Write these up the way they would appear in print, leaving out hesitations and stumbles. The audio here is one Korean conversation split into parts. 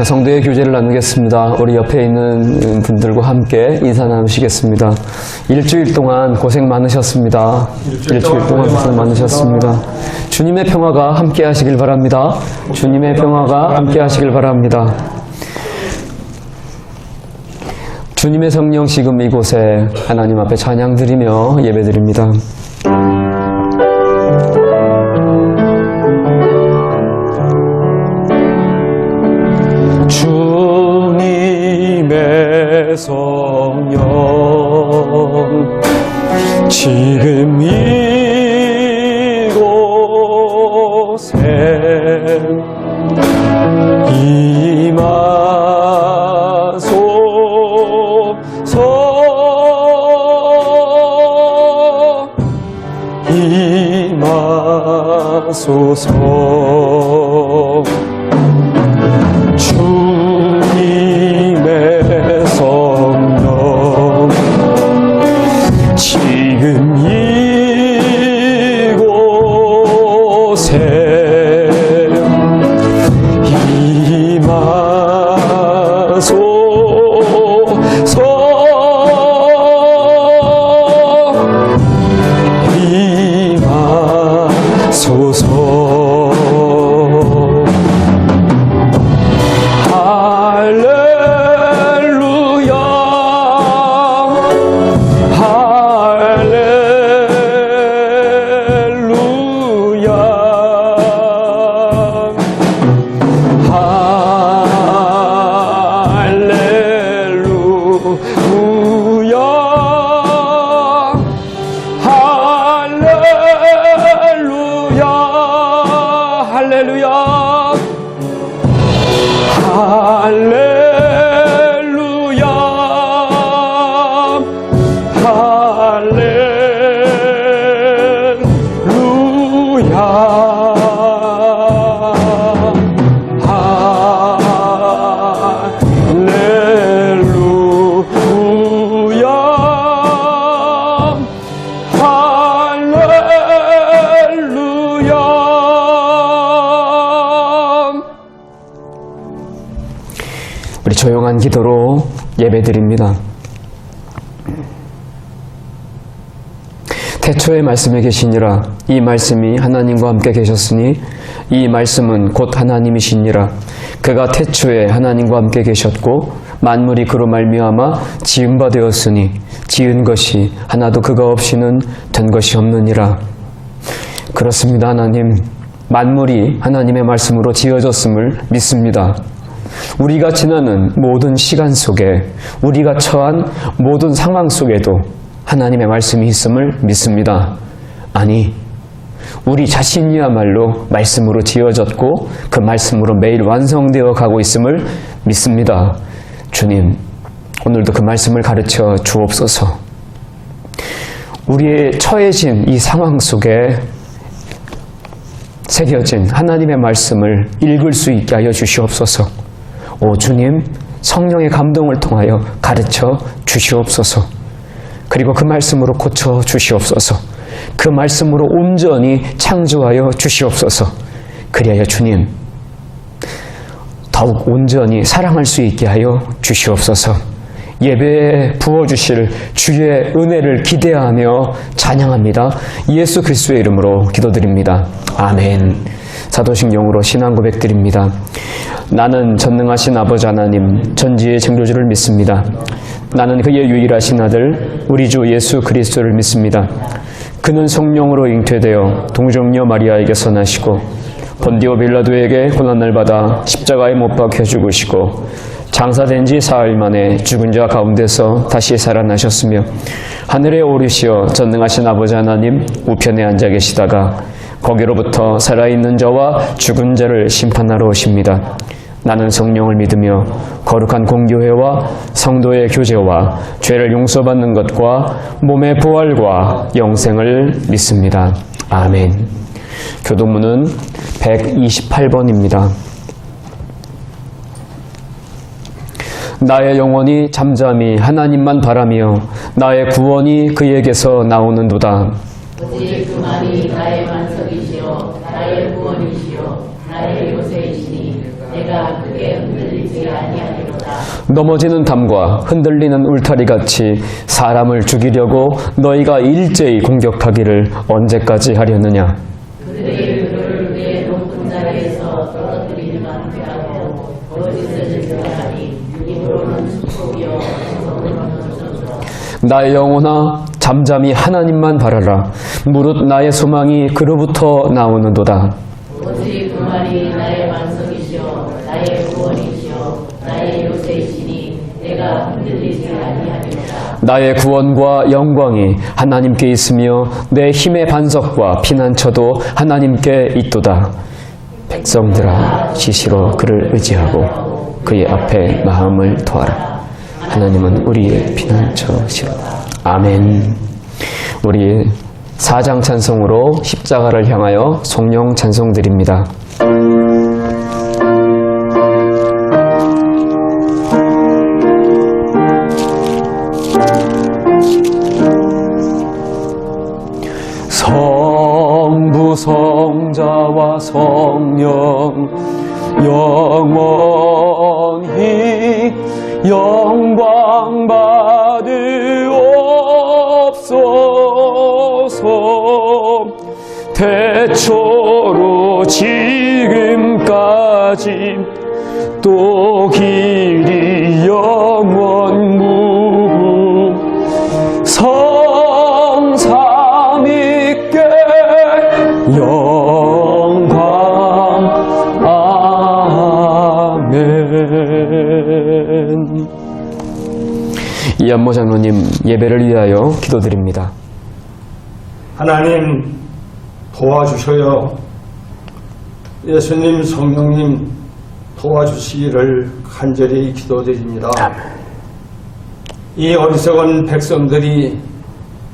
성도의 교제를 나누겠습니다. 우리 옆에 있는 분들과 함께 인사 나누시겠습니다. 일주일 동안 고생 많으셨습니다. 일주일 동안 고생 많으셨습니다. 주님의 평화가 함께 하시길 바랍니다. 주님의 평화가 함께 하시길 바랍니다. 주님의 성령 지금 이곳에 하나님 앞에 찬양드리며 예배드립니다. 주님의 성령 지금 이곳에 임하소서 주님의 성령 지금 이곳에 우리 조용한 기도로 예배드립니다. 태초에 말씀에 계시니라. 이 말씀이 하나님과 함께 계셨으니 이 말씀은 곧 하나님이시니라. 그가 태초에 하나님과 함께 계셨고 만물이 그로 말미암아 지은 바 되었으니 지은 것이 하나도 그가 없이는 된 것이 없느니라. 그렇습니다. 하나님, 만물이 하나님의 말씀으로 지어졌음을 믿습니다. 우리가 지나는 모든 시간 속에, 우리가 처한 모든 상황 속에도 하나님의 말씀이 있음을 믿습니다. 아니, 우리 자신이야말로 말씀으로 지어졌고 그 말씀으로 매일 완성되어 가고 있음을 믿습니다. 주님, 오늘도 그 말씀을 가르쳐 주옵소서. 우리의 처해진 이 상황 속에 새겨진 하나님의 말씀을 읽을 수 있게 하여 주시옵소서. 오 주님, 성령의 감동을 통하여 가르쳐 주시옵소서. 그리고 그 말씀으로 고쳐 주시옵소서. 그 말씀으로 온전히 창조하여 주시옵소서. 그리하여 주님, 더욱 온전히 사랑할 수 있게 하여 주시옵소서. 예배에 부어주실 주의 은혜를 기대하며 찬양합니다. 예수 그리스도의 이름으로 기도드립니다. 아멘. 사도식 영으로 신앙 고백드립니다. 나는 전능하신 아버지 하나님, 전지의 창조주를 믿습니다. 나는 그의 유일하신 아들 우리 주 예수 그리스도를 믿습니다. 그는 성령으로 잉태되어 동정녀 마리아에게서 나시고 본디오 빌라도에게 고난을 받아 십자가에 못 박혀 죽으시고 장사된 지 사흘 만에 죽은 자 가운데서 다시 살아나셨으며 하늘에 오르시어 전능하신 아버지 하나님 우편에 앉아 계시다가 거기로부터 살아있는 자와 죽은 자를 심판하러 오십니다. 나는 성령을 믿으며 거룩한 공교회와 성도의 교제와 죄를 용서받는 것과 몸의 부활과 영생을 믿습니다. 아멘. 교도문은 128번입니다. 나의 영혼이 잠잠히 하나님만 바라며 나의 구원이 그에게서 나오는도다. 오직 그 말이 나의 반석이시요 나의 구원이시요 나의 요새이시니 내가 크게 흔들리지 흔들리지 아니하리로다. 넘어지는 담과 흔들리는 울타리같이 사람을 죽이려고 너희가 일제히 공격하기를 언제까지 하려느냐. 그들의 그를 내 높은 자리에서 떨어뜨리는 만게 하고 거짓을 증거하니 입으로는 축복이요 행동으로는 저주라. 나의 영혼아 잠잠히 하나님만 바라라. 무릇 나의 소망이 그로부터 나오는도다. 오직 그 말이 나의 반석이시오 나의 구원이시오 나의 요새이시니 내가 흔들리지 아니하리로다. 나의 구원과 영광이 하나님께 있으며 내 힘의 반석과 피난처도 하나님께 있도다. 백성들아 시시로 그를 의지하고 그의 앞에 마음을 토하라. 하나님은 우리의 피난처시로다. 아멘. 우리 사장 찬송으로 십자가를 향하여 송영 찬송 드립니다. 성부 성자와 성령 영원히 영광 받으옵소서. 태초로 지금까지 또 길이 영원무 성삼위께 영광. 아멘. 이한모 장로님 예배를 위하여 기도드립니다. 하나님 도와주셔요. 예수님, 성령님 도와주시기를 간절히 기도드립니다. 이 어리석은 백성들이,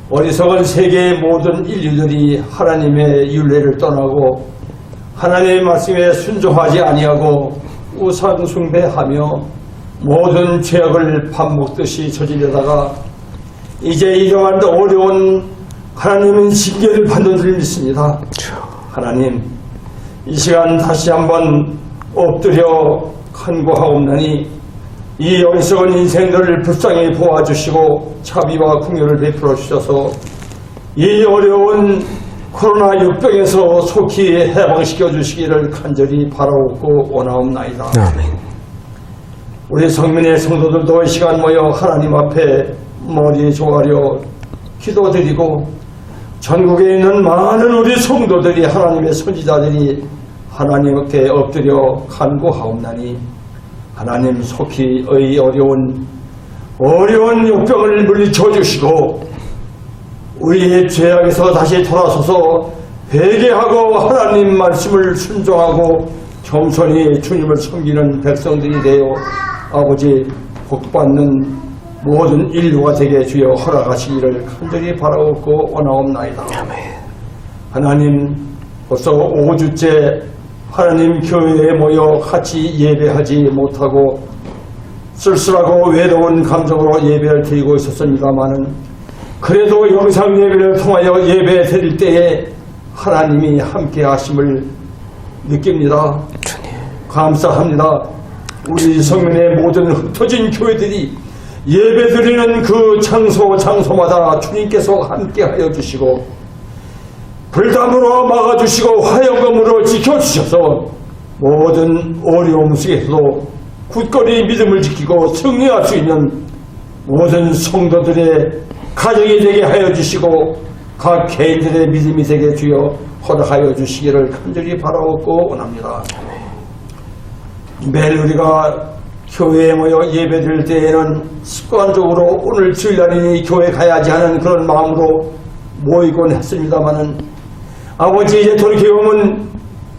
어리석은 세계의 모든 인류들이 하나님의 율례를 떠나고 하나님의 말씀에 순종하지 아니하고 우상 숭배하며 모든 죄악을 밥 먹듯이 저지르다가 이제 이러한 어려운 하나님은 징계를 받는 줄 믿습니다. 하나님, 이 시간 다시 한번 엎드려 간구하옵나니 이 어리석은 인생들을 불쌍히 보아주시고 자비와 긍휼을 베풀어 주셔서 이 어려운 코로나 육병에서 속히 해방시켜 주시기를 간절히 바라옵고 원하옵나이다. 아멘. 우리 성민의 성도들도 이 시간 모여 하나님 앞에 머리 조아려 기도드리고 전국에 있는 많은 우리 성도들이 하나님의 선지자들이 하나님께 엎드려 간구하옵나니 하나님 속히 이 어려운 욕병을 물리쳐 주시고 우리의 죄악에서 다시 돌아서서 회개하고 하나님 말씀을 순종하고 겸손히 주님을 섬기는 백성들이 되어 아버지 복받는 모든 인류가 되게 주여 허락하시기를 간절히 바라옵고 원하옵나이다. 하나님, 벌써 5주째 하나님 교회에 모여 같이 예배하지 못하고 쓸쓸하고 외로운 감정으로 예배를 드리고 있었습니다마는 그래도 영상 예배를 통하여 예배 드릴 때에 하나님이 함께 하심을 느낍니다. 감사합니다. 우리 성민의 모든 흩어진 교회들이 예배드리는 그 장소마다 주님께서 함께하여 주시고 불담으로 막아주시고 화영검으로 지켜주셔서 모든 어려움 속에서도 굳건히 믿음을 지키고 승리할 수 있는 모든 성도들의 가정이 되게 하여 주시고 각 개인들의 믿음이 되게 주여 허락하여 주시기를 간절히 바라옵고 원합니다. 매일 우리가 교회에 모여 예배드릴 때에는 습관적으로 오늘 주일날이니 교회 가야지 하는 그런 마음으로 모이곤 했습니다마는 아버지 이제 돌이켜보면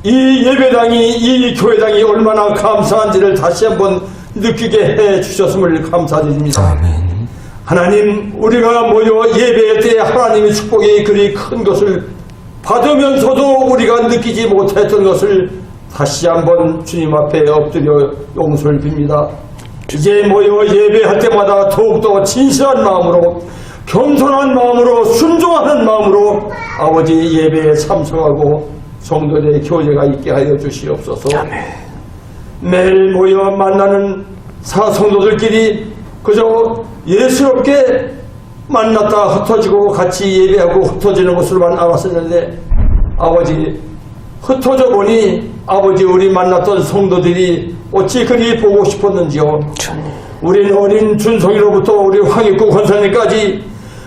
이 예배당이 이 교회당이 얼마나 감사한지를 다시 한번 느끼게 해 주셨음을 감사드립니다. 아멘. 하나님, 우리가 모여 예배할 때 하나님의 축복이 그리 큰 것을 받으면서도 우리가 느끼지 못했던 것을 다시 한번 주님 앞에 엎드려 용서를 빕니다. 이제 모여 예배할 때마다 더욱더 진실한 마음으로 겸손한 마음으로 순종하는 마음으로 아버지 예배에 참석하고 성도들의 교제가 있게 하여 주시옵소서. 매일 모여 만나는 사성도들끼리 그저 예스럽게 만났다 흩어지고 같이 예배하고 흩어지는 것으로만 알았었는데 아버지 흩어져 보니 아버지 우리 만났던 성도들이 어찌 그리 보고 싶었는지요. 우린 어린 준성이로부터 우리 황익구 권사님까지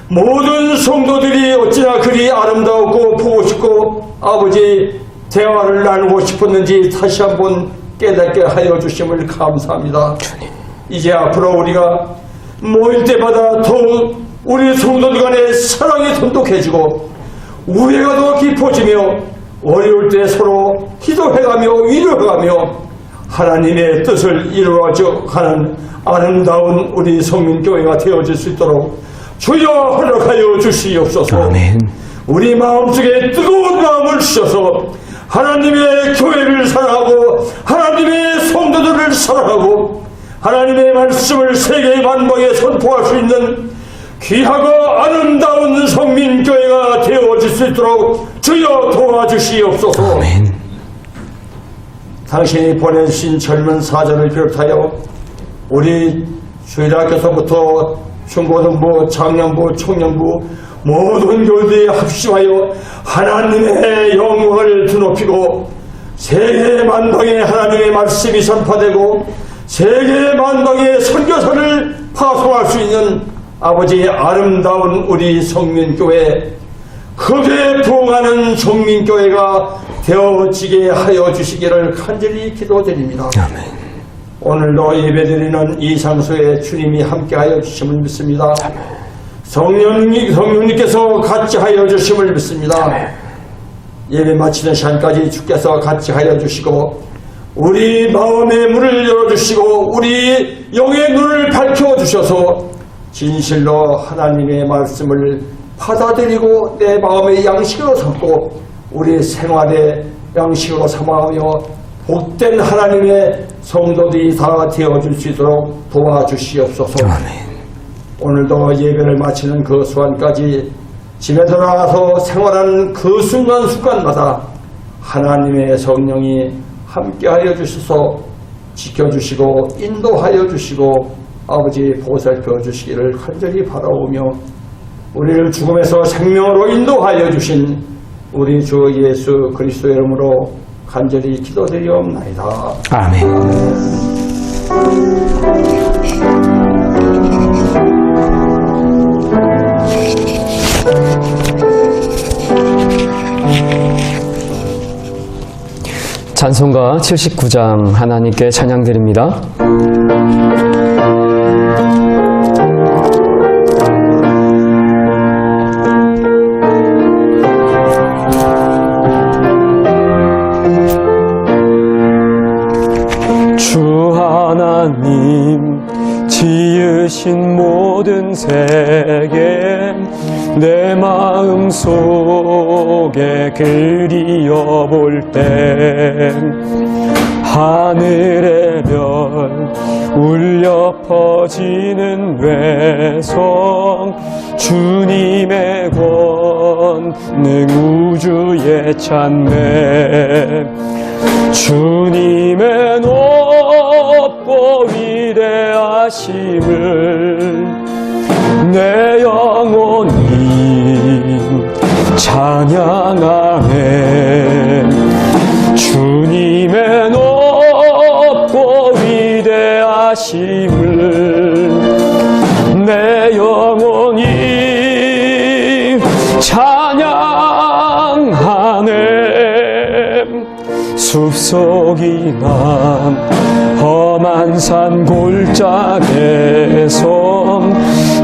모든 성도들이 어찌나 그리 아름다웠고 보고 싶고 아버지 대화를 나누고 싶었는지 다시 한번 깨닫게 하여 주심을 감사합니다. 이제 앞으로 우리가 모일 때마다 더욱 우리 성도들 간의 사랑이 돈독해지고 우애가 더 깊어지며 어려울 때 서로 기도해가며 위로해가며 하나님의 뜻을 이루어가는 아름다운 우리 성민교회가 되어질 수 있도록 주여 허락하여 주시옵소서. 아멘. 우리 마음속에 뜨거운 마음을 주셔서 하나님의 교회를 사랑하고 하나님의 성도들을 사랑하고 하나님의 말씀을 세계 만방에 선포할 수 있는 귀하고 아름다운 성민교회가 되어질 수 있도록 주여 도와주시옵소서. 아멘. 당신이 보내주신 젊은 사자를 비롯하여 우리 주일학교서부터 중고등부, 장년부, 청년부 모든 교회들이 합심하여 하나님의 영광을 드높이고 세계 만방에 하나님의 말씀이 선포되고 세계 만방에 선교사를 파송할 수 있는 아버지의 아름다운 우리 성민교회 크게 부흥하는 성민교회가 되어지게 하여 주시기를 간절히 기도드립니다. 아멘. 오늘도 예배드리는 이 장소에 주님이 함께하여 주심을 믿습니다. 성령님께서 같이 하여 주심을 믿습니다. 예배 마치는 시간까지 주께서 같이 하여 주시고 우리 마음의 문을 열어주시고 우리 영의 눈을 밝혀주셔서 진실로 하나님의 말씀을 받아들이고 내 마음의 양식으로 삼고 우리 생활의 양식으로 삼아하며 복된 하나님의 성도들이 다 되어줄 수 있도록 도와주시옵소서. 아멘. 오늘도 예배를 마치는 그 순간까지 집에 돌아가서 생활하는 그 순간순간마다 하나님의 성령이 함께하여 주셔서 지켜주시고 인도하여 주시고 아버지 보살펴 주시기를 간절히 바라오며 우리를 죽음에서 생명으로 인도하여 주신 우리 주 예수 그리스도의 이름으로 간절히 기도드리옵나이다. 아멘. 찬송가 79장 하나님께 찬양드립니다. 주 하나님 지으신 모든 세계 내 마음 속에 그리워볼 땐 하늘의 별 울려 퍼지는 외성 주님의 권능 우주의 찬美주님의 높고 위대하심을 내 영혼이 찬양하네 주님의 높고 위대하심을 내 영혼이 찬양하네 숲속이나 험한 산 골짜기에서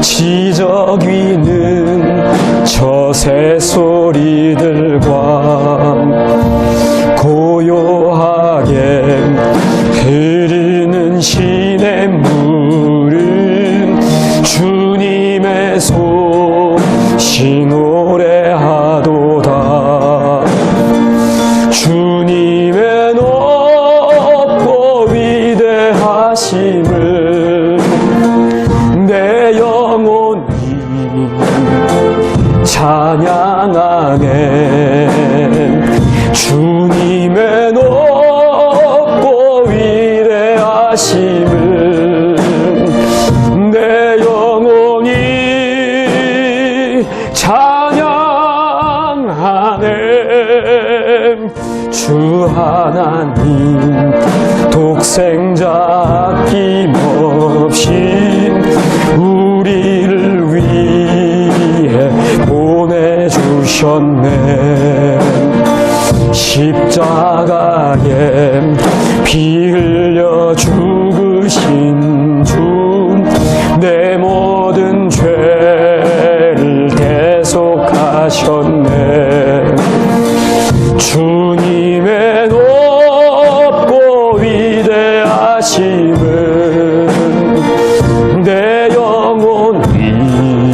지적 위는 저 새소리들과 고요하게 흐르는 시냇물은 주님의 소시 노래하도다 주님의 높고 위대하심을 내 영혼이 찬양하네 주님의 높고 위대하심을 주 하나님 독생자 아낌없이 우리를 위해 보내주셨네. 십자가에 피 흘려 죽으신 주, 내 모든 죄를 대속하셨네. 주님의 높고 위대하심은 내 영혼이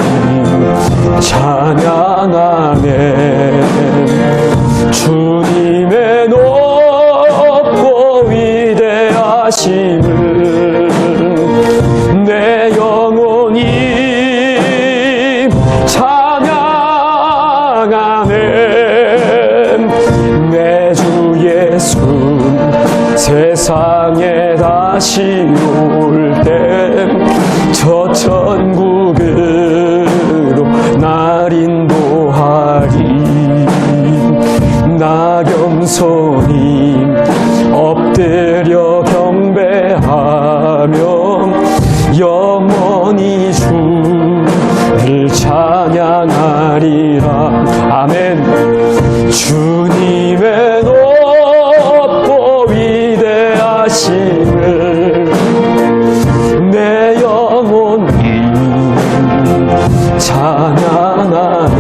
찬양하네. 주님의 높고 위대하심을 내 영혼이 찬양하네. 내 주 예수 세상에 다시 올 때 저 천국으로 날 인도하리. 나 겸손히 엎드려 경배하며 영원히 주를 찬양하리라. 아멘. 주님의 높고 위대하심을 내 영혼이 찬양하네.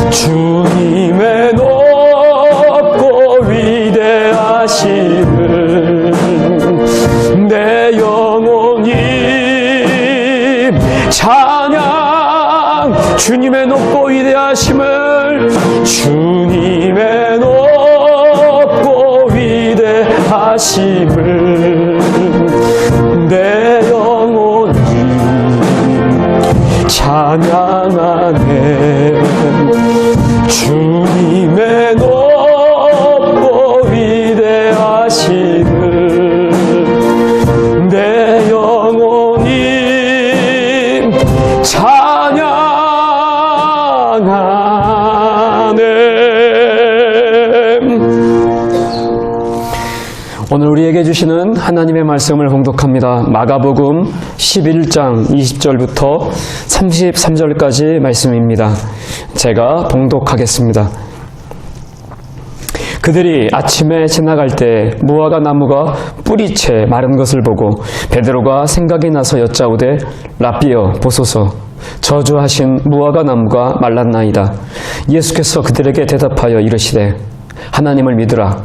주님의 높고 위대하심을 내 영혼이 찬양. 주님의 높고 위대하심을, 주님의 높고 위대하심을 내 영혼이 찬양하네. 주님의 높고 위대하심을 내 영혼이 찬양하네. 오늘 우리에게 주시는 하나님의 말씀을 봉독합니다. 마가복음 11장 20절부터 33절까지 말씀입니다. 제가 봉독하겠습니다. 그들이 아침에 지나갈 때 무화과 나무가 뿌리채 마른 것을 보고 베드로가 생각이 나서 여짜오되 라삐여 보소서, 저주하신 무화과 나무가 말랐나이다. 예수께서 그들에게 대답하여 이르시되 하나님을 믿으라.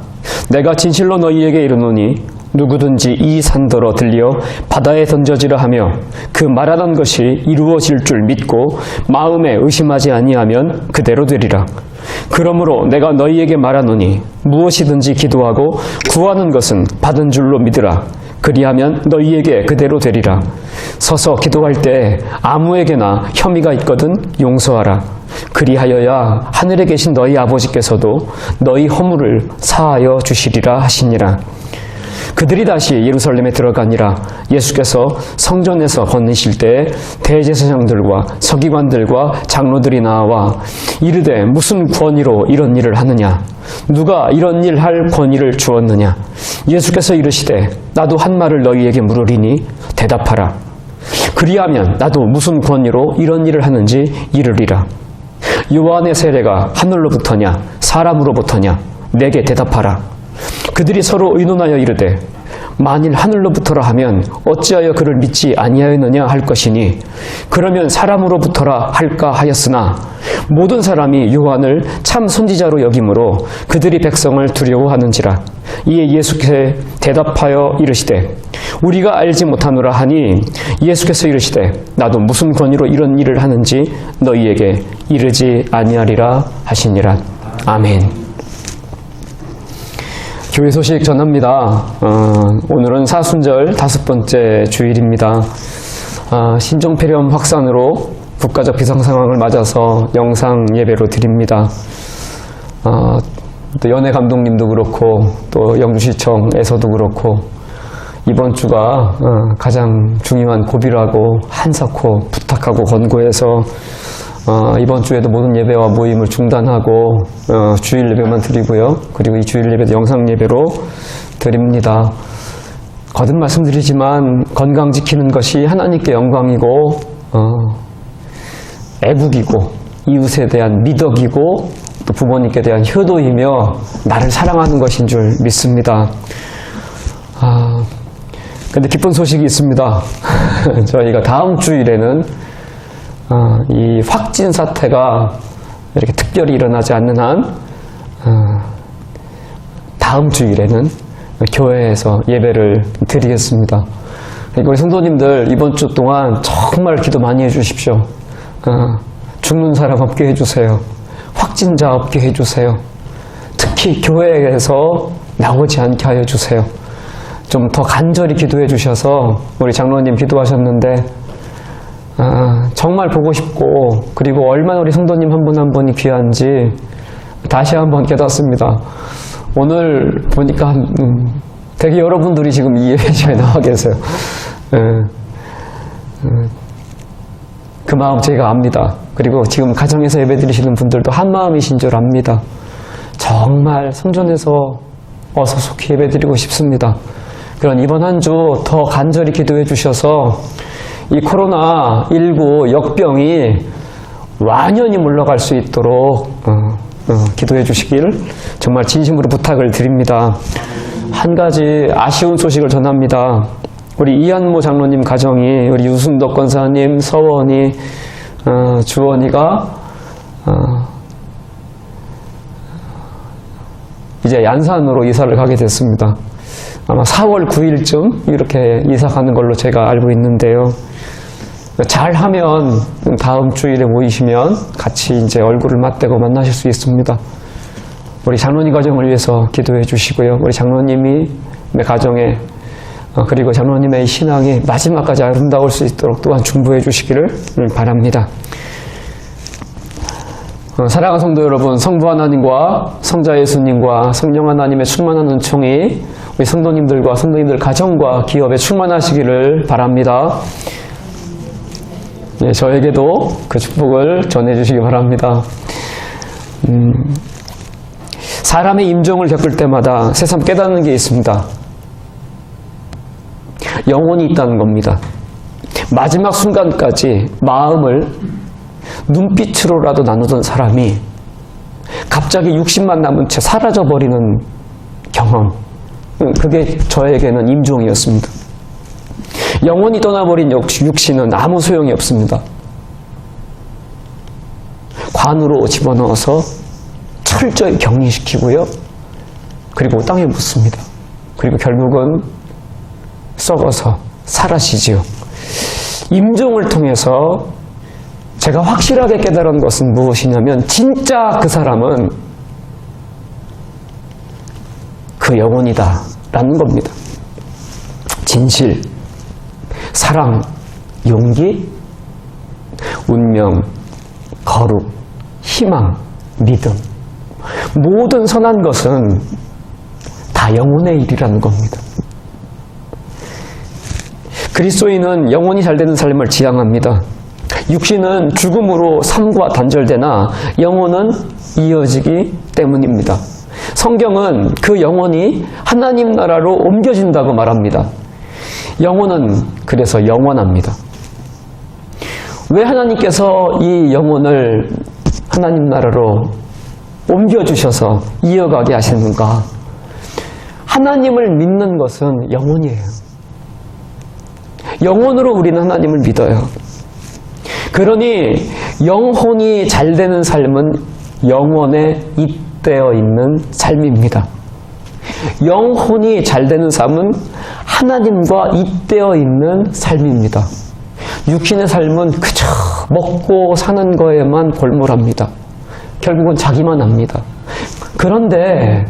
내가 진실로 너희에게 이르노니 누구든지 이 산더러 들려 바다에 던져지라 하며 그 말하는 것이 이루어질 줄 믿고 마음에 의심하지 아니하면 그대로 되리라. 그러므로 내가 너희에게 말하노니 무엇이든지 기도하고 구하는 것은 받은 줄로 믿으라. 그리하면 너희에게 그대로 되리라. 서서 기도할 때 아무에게나 혐의가 있거든 용서하라. 그리하여야 하늘에 계신 너희 아버지께서도 너희 허물을 사하여 주시리라 하시니라. 그들이 다시 예루살렘에 들어가니라. 예수께서 성전에서 건너실 때 대제사장들과 서기관들과 장로들이 나와 이르되 무슨 권위로 이런 일을 하느냐? 누가 이런 일 할 권위를 주었느냐? 예수께서 이르시되 나도 한 말을 너희에게 물으리니 대답하라. 그리하면 나도 무슨 권위로 이런 일을 하는지 이르리라. 요한의 세례가 하늘로부터냐 사람으로부터냐? 내게 대답하라. 그들이 서로 의논하여 이르되 만일 하늘로부터라 하면 어찌하여 그를 믿지 아니하였느냐 할 것이니 그러면 사람으로부터라 할까 하였으나 모든 사람이 요한을 참 선지자로 여김으로 그들이 백성을 두려워하는지라. 이에 예수께 대답하여 이르시되 우리가 알지 못하노라 하니 예수께서 이르시되 나도 무슨 권위로 이런 일을 하는지 너희에게 이르지 아니하리라 하시니라. 아멘. 교회 소식 전합니다. 오늘은 사순절 5번째 주일입니다. 신종폐렴 확산으로 국가적 비상상황을 맞아서 영상 예배로 드립니다. 또 연예 감독님도 그렇고 또 영주시청에서도 그렇고 이번 주가 가장 중요한 고비라고 한사코 부탁하고 권고해서 이번 주에도 모든 예배와 모임을 중단하고 주일 예배만 드리고요. 그리고 이 주일 예배도 영상 예배로 드립니다. 거듭 말씀드리지만 건강 지키는 것이 하나님께 영광이고 애국이고 이웃에 대한 미덕이고 또 부모님께 대한 효도이며 나를 사랑하는 것인 줄 믿습니다. 근데 기쁜 소식이 있습니다. 저희가 다음 주일에는 이 확진 사태가 이렇게 특별히 일어나지 않는 한 다음 주일에는 교회에서 예배를 드리겠습니다. 그리고 우리 성도님들 이번 주 동안 정말 기도 많이 해주십시오. 죽는 사람 없게 해주세요. 확진자 없게 해주세요. 특히 교회에서 나오지 않게 하여 주세요. 좀 더 간절히 기도해 주셔서 우리 장로님 기도하셨는데 정말 보고 싶고 그리고 얼마나 우리 성도님 한 분 한 분이 귀한지 다시 한번 깨닫습니다. 오늘 보니까 되게 여러분들이 지금 이 예배에 나와 계세요. 그 마음 제가 압니다. 그리고 지금 가정에서 예배 드리시는 분들도 한 마음이신 줄 압니다. 정말 성전에서 어서 속히 예배 드리고 싶습니다. 그런 이번 한 주 더 간절히 기도해 주셔서 이 코로나19 역병이 완연히 물러갈 수 있도록 기도해 주시길 정말 진심으로 부탁을 드립니다. 한 가지 아쉬운 소식을 전합니다. 우리 이한모 장로님 가정이 우리 유순덕 권사님, 서원이, 주원이가 이제 양산으로 이사를 가게 됐습니다. 아마 4월 9일쯤 이렇게 이사 가는 걸로 제가 알고 있는데요. 잘하면 다음 주일에 모이시면 같이 이제 얼굴을 맞대고 만나실 수 있습니다. 우리 장로님 가정을 위해서 기도해 주시고요. 우리 장로님이 가정에 그리고 장로님의 신앙이 마지막까지 아름다울 수 있도록 또한 중보해 주시기를 바랍니다. 사랑하는 성도 여러분, 성부 하나님과 성자 예수님과 성령 하나님의 충만한 은총이 우리 성도님들과 성도님들 가정과 기업에 충만하시기를 바랍니다. 예, 저에게도 그 축복을 전해주시기 바랍니다. 사람의 임종을 겪을 때마다 새삼 깨닫는 게 있습니다. 영혼이 있다는 겁니다. 마지막 순간까지 마음을 눈빛으로라도 나누던 사람이 갑자기 육신만 남은 채 사라져버리는 경험, 그게 저에게는 임종이었습니다. 영혼이 떠나버린 육신은 아무 소용이 없습니다. 관으로 집어넣어서 철저히 격리시키고요. 그리고 땅에 묻습니다. 그리고 결국은 썩어서 사라지지요. 임종을 통해서 제가 확실하게 깨달은 것은 무엇이냐면 진짜 그 사람은 그 영혼이다 라는 겁니다. 진실, 사랑, 용기, 운명, 거룩, 희망, 믿음, 모든 선한 것은 다 영혼의 일이라는 겁니다. 그리스도인은 영혼이 잘 되는 삶을 지향합니다. 육신은 죽음으로 삶과 단절되나 영혼은 이어지기 때문입니다. 성경은 그 영혼이 하나님 나라로 옮겨진다고 말합니다. 영혼은 그래서 영원합니다. 왜 하나님께서 이 영혼을 하나님 나라로 옮겨주셔서 이어가게 하시는가? 하나님을 믿는 것은 영혼이에요. 영혼으로 우리는 하나님을 믿어요. 그러니 영혼이 잘 되는 삶은 영혼에 잇대어 있는 삶입니다. 영혼이 잘 되는 삶은 하나님과 잇대어 있는 삶입니다. 육신의 삶은 그저 먹고 사는 거에만 골몰합니다. 결국은 자기만 합니다. 그런데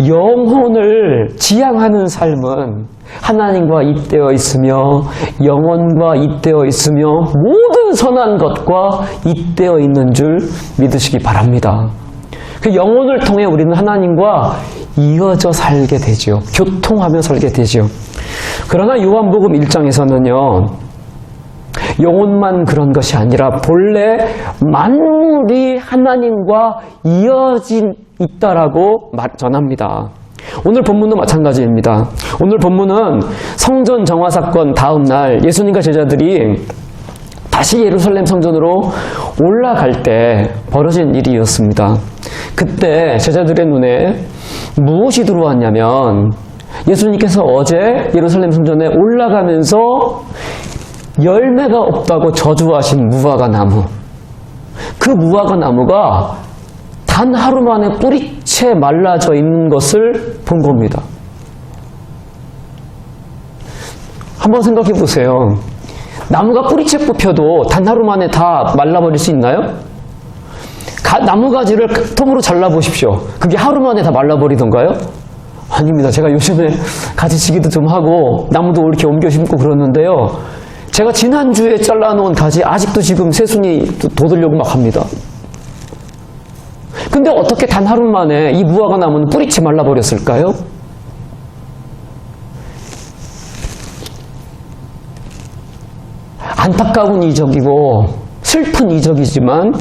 영혼을 지향하는 삶은 하나님과 잇대어 있으며 영혼과 잇대어 있으며 모든 선한 것과 잇대어 있는 줄 믿으시기 바랍니다. 그 영혼을 통해 우리는 하나님과 이어져 살게 되죠. 교통하며 살게 되죠. 그러나 요한복음 1장에서는요, 영혼만 그런 것이 아니라 본래 만물이 하나님과 이어진 있다라고 전합니다. 오늘 본문도 마찬가지입니다. 오늘 본문은 성전 정화 사건 다음 날 예수님과 제자들이 다시 예루살렘 성전으로 올라갈 때 벌어진 일이었습니다. 그때 제자들의 눈에 무엇이 들어왔냐면 예수님께서 어제 예루살렘 성전에 올라가면서 열매가 없다고 저주하신 무화과 나무, 그 무화과 나무가 단 하루 만에 뿌리채 말라져 있는 것을 본 겁니다. 한번 생각해 보세요. 나무가 뿌리채 뽑혀도 단 하루 만에 다 말라버릴 수 있나요? 나무 가지를 통으로 잘라보십시오. 그게 하루 만에 다 말라버리던가요? 아닙니다. 제가 요즘에 가지치기도 좀 하고 나무도 이렇게 옮겨 심고 그러는데요. 제가 지난주에 잘라놓은 가지 아직도 지금 새순이 돋으려고 막 합니다. 근데 어떻게 단 하루 만에 이 무화과 나무는 뿌리채 말라버렸을까요? 안타까운 이적이고 슬픈 이적이지만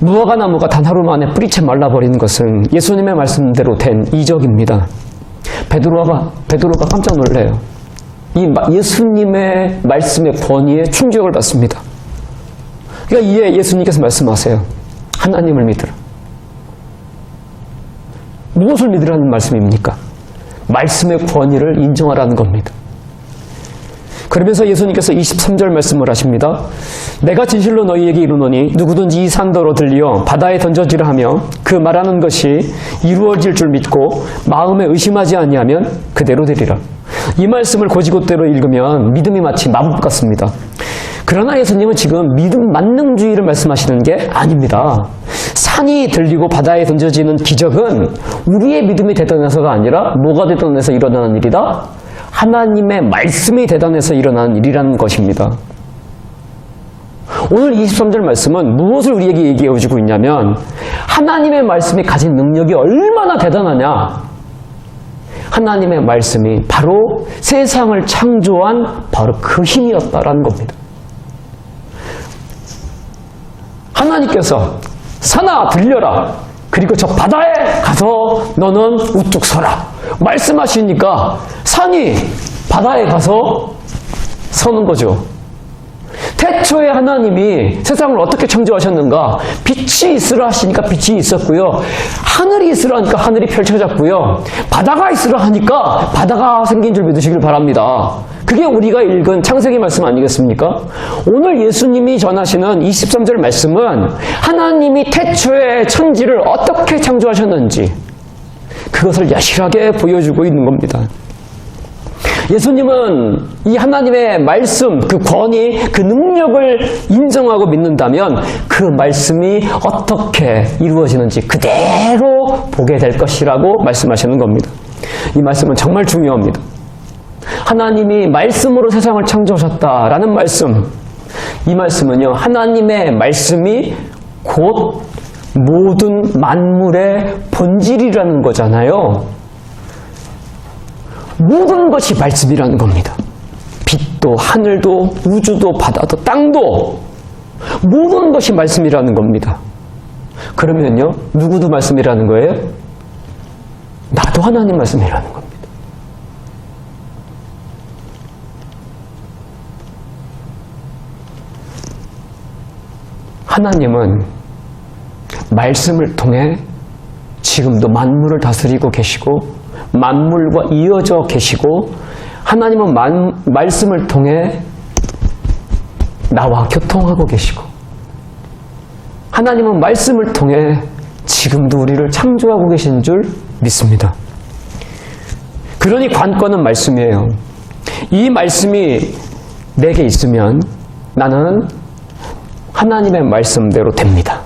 무화과 나무가 단 하루 만에 뿌리채 말라버리는 것은 예수님의 말씀대로 된 이적입니다. 베드로가 깜짝 놀래요. 이 예수님의 말씀의 권위에 충격을 받습니다. 그러니까 이에 예수님께서 말씀하세요. 하나님을 믿으라. 무엇을 믿으라는 말씀입니까? 말씀의 권위를 인정하라는 겁니다. 그러면서 예수님께서 23절 말씀을 하십니다. 내가 진실로 너희에게 이르노니 누구든지 이 산더러 들리어 바다에 던져지라 하며 그 말하는 것이 이루어질 줄 믿고 마음에 의심하지 아니하면 그대로 되리라. 이 말씀을 곧이곧대로 읽으면 믿음이 마치 마법 같습니다. 그러나 예수님은 지금 믿음 만능주의를 말씀하시는 게 아닙니다. 산이 들리고 바다에 던져지는 기적은 우리의 믿음이 대단해서가 아니라 뭐가 대단해서 일어나는 일이다? 하나님의 말씀이 대단해서 일어나는 일이라는 것입니다. 오늘 23절 말씀은 무엇을 우리에게 얘기해 주고 있냐면 하나님의 말씀이 가진 능력이 얼마나 대단하냐. 하나님의 말씀이 바로 세상을 창조한 바로 그 힘이었다라는 겁니다. 하나님께서 산아 들려라. 그리고 저 바다에 가서 너는 우뚝 서라. 말씀하시니까 산이 바다에 가서 서는 거죠. 태초에 하나님이 세상을 어떻게 창조하셨는가? 빛이 있으라 하시니까 빛이 있었고요. 하늘이 있으라 하니까 하늘이 펼쳐졌고요. 바다가 있으라 하니까 바다가 생긴 줄 믿으시길 바랍니다. 그게 우리가 읽은 창세기 말씀 아니겠습니까? 오늘 예수님이 전하시는 23절 말씀은 하나님이 태초에 천지를 어떻게 창조하셨는지 그것을 여실하게 보여주고 있는 겁니다. 예수님은 이 하나님의 말씀, 그 권위, 그 능력을 인정하고 믿는다면 그 말씀이 어떻게 이루어지는지 그대로 보게 될 것이라고 말씀하시는 겁니다. 이 말씀은 정말 중요합니다. 하나님이 말씀으로 세상을 창조하셨다라는 말씀, 이 말씀은요, 하나님의 말씀이 곧 모든 만물의 본질이라는 거잖아요. 모든 것이 말씀이라는 겁니다. 빛도 하늘도 우주도 바다도 땅도 모든 것이 말씀이라는 겁니다. 그러면요, 누구도 말씀이라는 거예요? 나도 하나님 말씀이라는 겁니다. 하나님은 말씀을 통해 지금도 만물을 다스리고 계시고 만물과 이어져 계시고 하나님은 말씀을 통해 나와 교통하고 계시고 하나님은 말씀을 통해 지금도 우리를 창조하고 계신 줄 믿습니다. 그러니 관건은 말씀이에요. 이 말씀이 내게 있으면 나는 하나님의 말씀대로 됩니다.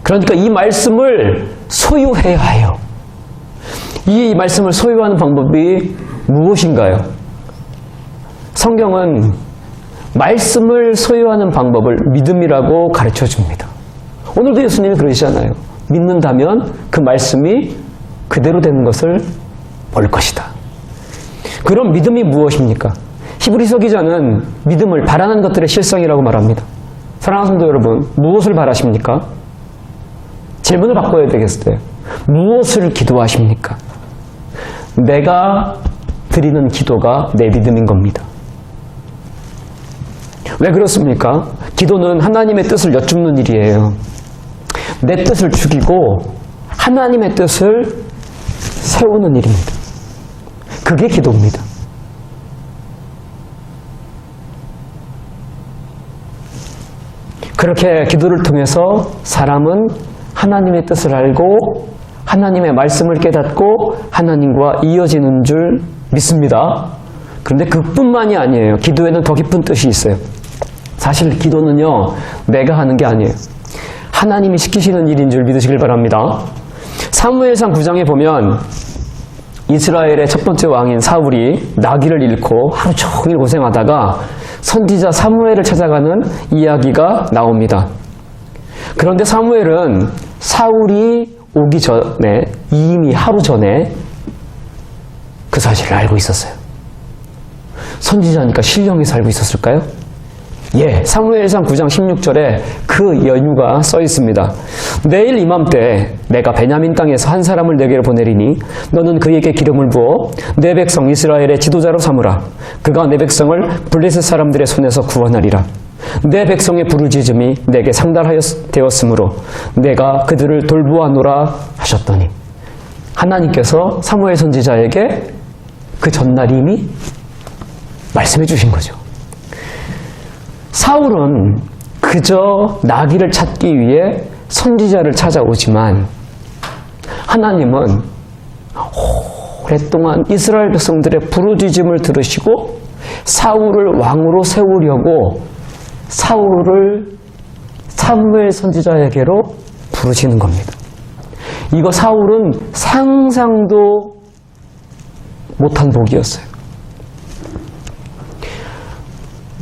그러니까 이 말씀을 소유해야 해요. 이 말씀을 소유하는 방법이 무엇인가요? 성경은 말씀을 소유하는 방법을 믿음이라고 가르쳐 줍니다. 오늘도 예수님이 그러시잖아요. 믿는다면 그 말씀이 그대로 되는 것을 볼 것이다. 그럼 믿음이 무엇입니까? 히브리서 기자는 믿음을 바라는 것들의 실상이라고 말합니다. 사랑하는 성도 여러분, 무엇을 바라십니까? 질문을 바꿔야 되겠어요. 무엇을 기도하십니까? 내가 드리는 기도가 내 믿음인 겁니다. 왜 그렇습니까? 기도는 하나님의 뜻을 여쭙는 일이에요. 내 뜻을 죽이고 하나님의 뜻을 세우는 일입니다. 그게 기도입니다. 그렇게 기도를 통해서 사람은 하나님의 뜻을 알고 하나님의 말씀을 깨닫고 하나님과 이어지는 줄 믿습니다. 그런데 그뿐만이 아니에요. 기도에는 더 깊은 뜻이 있어요. 사실 기도는요, 내가 하는 게 아니에요. 하나님이 시키시는 일인 줄 믿으시길 바랍니다. 사무엘상 9장에 보면 이스라엘의 첫 번째 왕인 사울이 나귀를 잃고 하루 종일 고생하다가 선지자 사무엘을 찾아가는 이야기가 나옵니다. 그런데 사무엘은 사울이 오기 전에, 이미 하루 전에 그 사실을 알고 있었어요. 선지자니까 신령해서 알고 있었을까요? 예, 사무엘상 9장 16절에 그 연유가 써 있습니다. 내일 이맘때 내가 베냐민 땅에서 한 사람을 내게로 보내리니 너는 그에게 기름을 부어 내 백성 이스라엘의 지도자로 삼으라. 그가 내 백성을 블레셋 사람들의 손에서 구원하리라. 내 백성의 부르짖음이 내게 상달되었으므로 내가 그들을 돌보아노라 하셨더니, 하나님께서 사무엘 선지자에게 그 전날 이미 말씀해 주신 거죠. 사울은 그저 나귀를 찾기 위해 선지자를 찾아오지만 하나님은 오랫동안 이스라엘 백성들의 부르짖음을 들으시고 사울을 왕으로 세우려고 사울을 사무엘 선지자에게로 부르시는 겁니다. 이거 사울은 상상도 못한 복이었어요.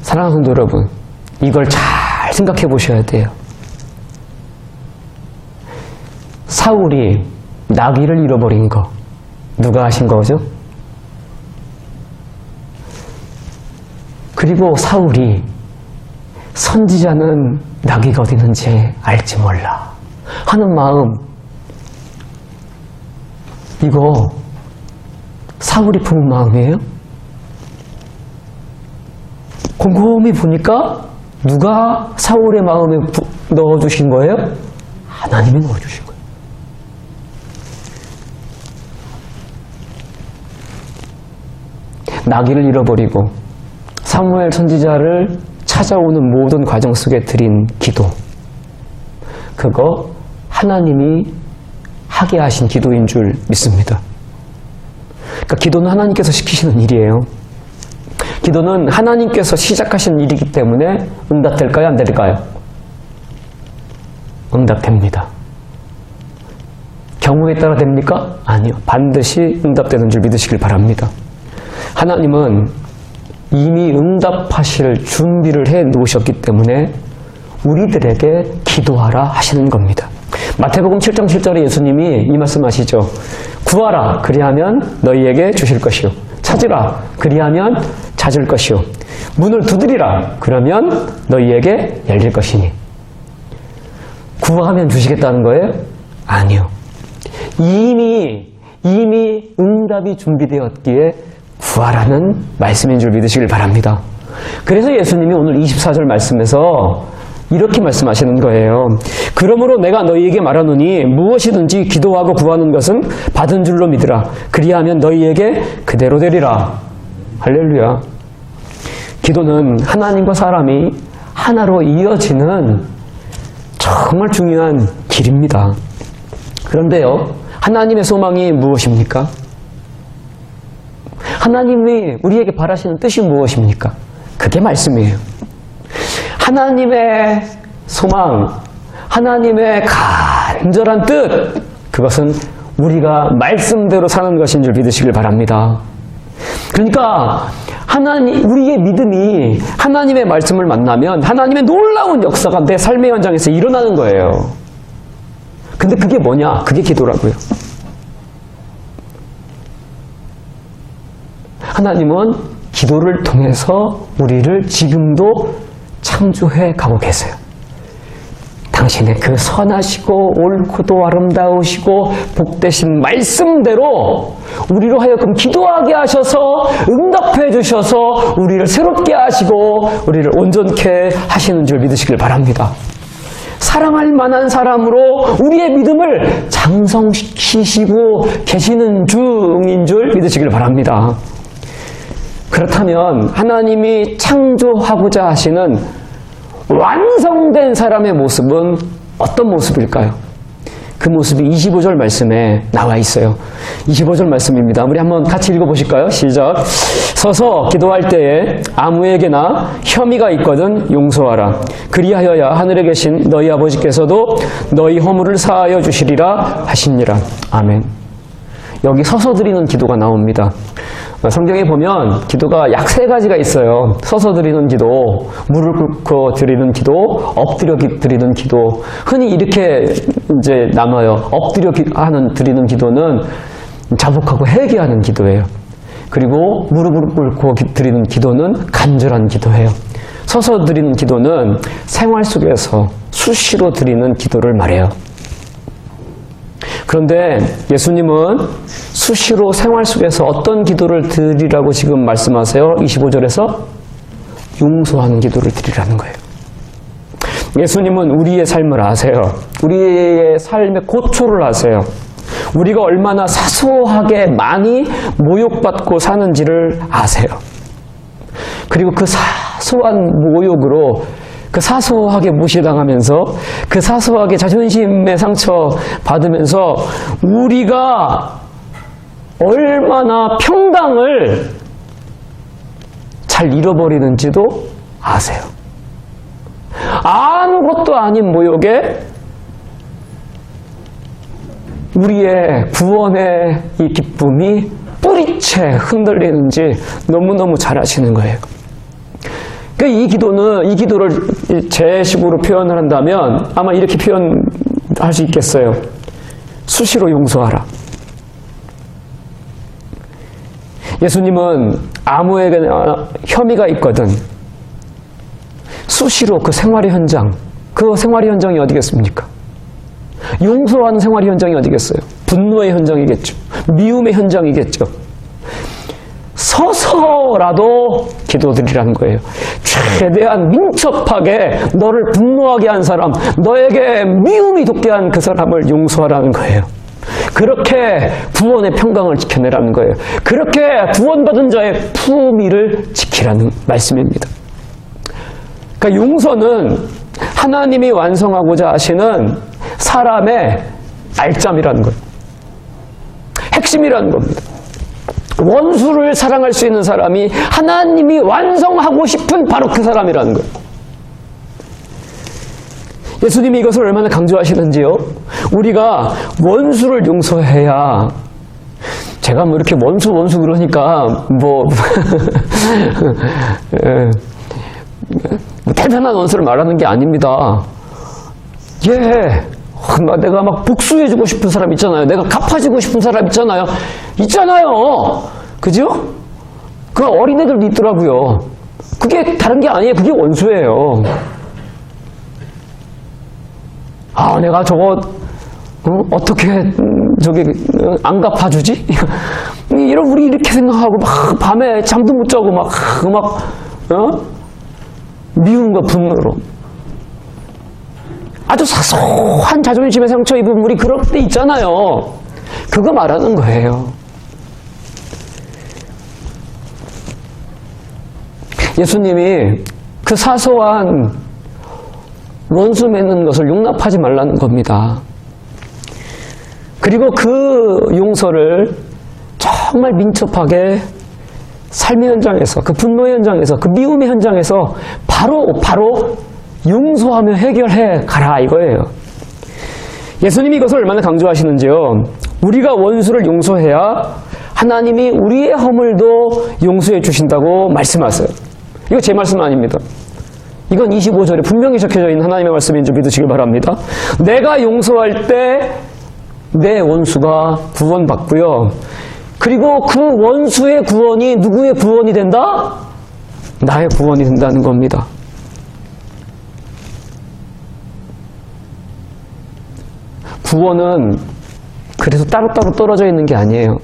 사랑하는 성도 여러분, 이걸 잘 생각해 보셔야 돼요. 사울이 나귀를 잃어버린 거 누가 하신 거죠? 그리고 사울이 선지자는 나귀가 어디 있는지 알지 몰라 하는 마음, 이거 사울이 품은 마음이에요? 곰곰이 보니까 누가 사울의 마음에 넣어주신 거예요? 하나님이 넣어주신 거예요. 나귀를 잃어버리고 사무엘 선지자를 찾아오는 모든 과정 속에 드린 기도, 그거 하나님이 하게 하신 기도인 줄 믿습니다. 그러니까 기도는 하나님께서 시키시는 일이에요. 기도는 하나님께서 시작하신 일이기 때문에 응답될까요? 안 될까요? 응답됩니다. 경우에 따라 됩니까? 아니요. 반드시 응답되는 줄 믿으시길 바랍니다. 하나님은 이미 응답하실 준비를 해 놓으셨기 때문에 우리들에게 기도하라 하시는 겁니다. 마태복음 7장 7절에 예수님이 이 말씀하시죠. 구하라, 그리하면 너희에게 주실 것이요. 찾으라, 그리하면 찾을 것이요. 문을 두드리라, 그러면 너희에게 열릴 것이니. 구하면 주시겠다는 거예요? 아니요. 이미 응답이 준비되었기에 구하라는 말씀인 줄 믿으시길 바랍니다. 그래서 예수님이 오늘 24절 말씀에서 이렇게 말씀하시는 거예요. 그러므로 내가 너희에게 말하노니 무엇이든지 기도하고 구하는 것은 받은 줄로 믿으라. 그리하면 너희에게 그대로 되리라. 할렐루야. 기도는 하나님과 사람이 하나로 이어지는 정말 중요한 길입니다. 그런데요, 하나님의 소망이 무엇입니까? 하나님이 우리에게 바라시는 뜻이 무엇입니까? 그게 말씀이에요. 하나님의 소망, 하나님의 간절한 뜻, 그것은 우리가 말씀대로 사는 것인 줄 믿으시길 바랍니다. 그러니까 우리의 믿음이 하나님의 말씀을 만나면 하나님의 놀라운 역사가 내 삶의 현장에서 일어나는 거예요. 근데 그게 뭐냐? 그게 기도라고요. 하나님은 기도를 통해서 우리를 지금도 창조해 가고 계세요. 당신의 그 선하시고 옳고도 아름다우시고 복되신 말씀대로 우리로 하여금 기도하게 하셔서 응답해 주셔서 우리를 새롭게 하시고 우리를 온전케 하시는 줄 믿으시길 바랍니다. 사랑할 만한 사람으로 우리의 믿음을 장성시키시고 계시는 중인 줄 믿으시길 바랍니다. 그렇다면 하나님이 창조하고자 하시는 완성된 사람의 모습은 어떤 모습일까요? 그 모습이 25절 말씀에 나와 있어요. 25절 말씀입니다. 우리 한번 같이 읽어보실까요? 시작. 서서 기도할 때에 아무에게나 혐의가 있거든 용서하라. 그리하여야 하늘에 계신 너희 아버지께서도 너희 허물을 사하여 주시리라 하시니라. 아멘. 여기 서서 드리는 기도가 나옵니다. 성경에 보면 기도가 약 3가지가 있어요. 서서 드리는 기도, 무릎 꿇고 드리는 기도, 엎드려 드리는 기도. 흔히 이렇게 이제 나눠요. 엎드려 드리는 기도는 자복하고 회개하는 기도예요. 그리고 무릎을 꿇고 드리는 기도는 간절한 기도예요. 서서 드리는 기도는 생활 속에서 수시로 드리는 기도를 말해요. 그런데 예수님은 수시로 생활 속에서 어떤 기도를 드리라고 지금 말씀하세요? 25절에서 용서하는 기도를 드리라는 거예요. 예수님은 우리의 삶을 아세요. 우리의 삶의 고초를 아세요. 우리가 얼마나 사소하게 많이 모욕받고 사는지를 아세요. 그리고 그 사소한 모욕으로 그 사소하게 무시당하면서 그 사소하게 자존심의 상처 받으면서 우리가 얼마나 평강을 잘 잃어버리는지도 아세요. 아무것도 아닌 모욕에 우리의 구원의 이 기쁨이 뿌리채 흔들리는지 너무너무 잘 아시는 거예요. 이 기도를 제 식으로 표현을 한다면 아마 이렇게 표현할 수 있겠어요. 수시로 용서하라. 예수님은 아무에게나 혐의가 있거든 수시로 그 생활의 현장이 어디겠습니까? 용서하는 생활의 현장이 어디겠어요? 분노의 현장이겠죠. 미움의 현장이겠죠. 서서라도 기도드리라는 거예요. 최대한 민첩하게 너를 분노하게 한 사람, 너에게 미움이 돋게 한 그 사람을 용서하라는 거예요. 그렇게 구원의 평강을 지켜내라는 거예요. 그렇게 구원받은 자의 품위를 지키라는 말씀입니다. 그러니까 용서는 하나님이 완성하고자 하시는 사람의 알짬이라는 거예요. 핵심이라는 겁니다. 원수를 사랑할 수 있는 사람이 하나님이 완성하고 싶은 바로 그 사람이라는 거예요. 예수님이 이것을 얼마나 강조하시는지요. 우리가 원수를 용서해야, 제가 뭐 이렇게 원수 그러니까 뭐 대단한 원수를 말하는 게 아닙니다. 내가 막 복수해주고 싶은 사람 있잖아요. 내가 갚아주고 싶은 사람 있잖아요. 그죠? 그 어린애들도 있더라고요. 그게 다른 게 아니에요. 그게 원수예요. 내가 저거 어떻게 안 갚아주지? 우리 이렇게 생각하고 막 밤에 잠도 못 자고 미움과 분노로 아주 사소한 자존심의 상처 입은 우리 그럴 때 있잖아요. 그거 말하는 거예요. 예수님이 그 사소한 원수 맺는 것을 용납하지 말라는 겁니다. 그리고 그 용서를 정말 민첩하게 삶의 현장에서, 그 분노의 현장에서, 그 미움의 현장에서 바로 용서하며 해결해 가라 이거예요. 예수님이 이것을 얼마나 강조하시는지요. 우리가 원수를 용서해야 하나님이 우리의 허물도 용서해 주신다고 말씀하세요. 이거 제 말씀 아닙니다. 이건 25절에 분명히 적혀져 있는 하나님의 말씀인 줄 믿으시길 바랍니다. 내가 용서할 때 내 원수가 구원받고요. 그리고 그 원수의 구원이 누구의 구원이 된다? 나의 구원이 된다는 겁니다. 구원은 그래서 따로따로 떨어져 있는 게 아니에요.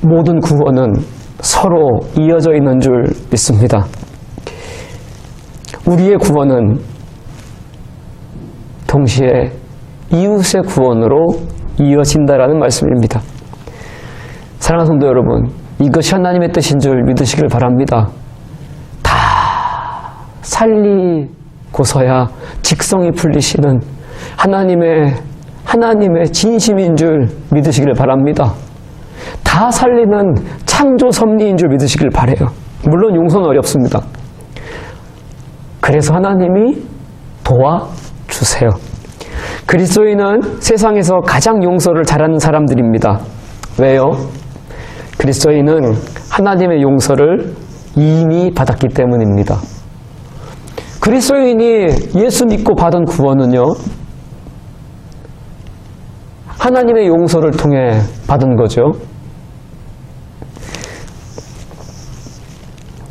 모든 구원은 서로 이어져 있는 줄 믿습니다. 우리의 구원은 동시에 이웃의 구원으로 이어진다라는 말씀입니다. 사랑하는 성도 여러분, 이것이 하나님의 뜻인 줄 믿으시길 바랍니다. 다 살리고서야 직성이 풀리시는 하나님의 진심인 줄 믿으시길 바랍니다. 다 살리는 창조 섭리인 줄 믿으시길 바라요. 물론 용서는 어렵습니다. 그래서 하나님이 도와주세요. 그리스도인은 세상에서 가장 용서를 잘하는 사람들입니다. 왜요? 그리스도인은 하나님의 용서를 이미 받았기 때문입니다. 그리스도인이 예수 믿고 받은 구원은요, 하나님의 용서를 통해 받은 거죠.